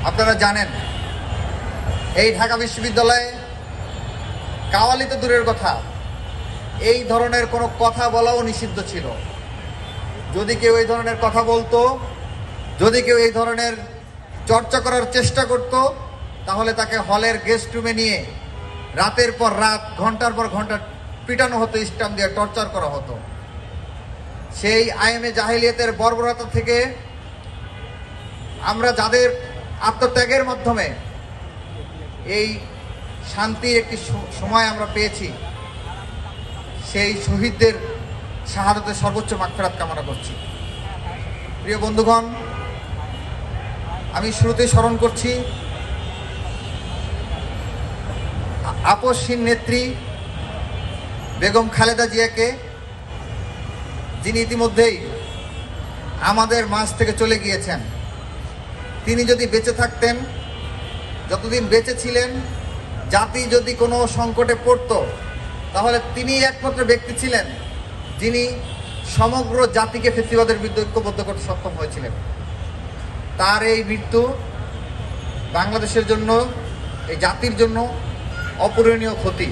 আপনারা জানেন এই ঢাকা বিশ্ববিদ্যালয়ে কাওয়ালি তো দূরের কথা, এই ধরনের কোনো কথা বলাও নিষিদ্ধ ছিল। যদি কেউ এই ধরনের কথা বলতো, যদি কেউ এই ধরনের চর্চা করার চেষ্টা করত, তাহলে তাকে হলের গেস্ট রুমে নিয়ে রাতের পর রাত, ঘন্টার পর ঘন্টা পিটানো হতো, স্টাম্প দিয়ে টর্চার করা হতো। সেই আইএমএ জাহিলিয়াতের বর্বরতা থেকে আমরা যাদের আত্মত্যাগের মাধ্যমে এই শান্তির একটি সময় আমরা পেয়েছি, সেই শহীদদের শাহাদাতের সর্বোচ্চ মাগফিরাত কামনা করছি। প্রিয় বন্ধুগণ, আমি শুরুতে স্মরণ করছি আপসহীন নেত্রী বেগম খালেদা জিয়াকে, যিনি ইতিমধ্যেই আমাদের মাঝ থেকে চলে গিয়েছেন। তিনি যদি বেঁচে থাকতেন, যতদিন বেঁচে ছিলেন, জাতি যদি কোনো সংকটে পড়ত, তাহলে তিনি একমাত্র ব্যক্তি ছিলেন যিনি সমগ্র জাতিকে ফ্যাসিবাদের বিরুদ্ধে ঐক্যবদ্ধ করতে সক্ষম হয়েছিলেন। তার এই মৃত্যু বাংলাদেশের জন্য, এই জাতির জন্য অপূরণীয় ক্ষতি।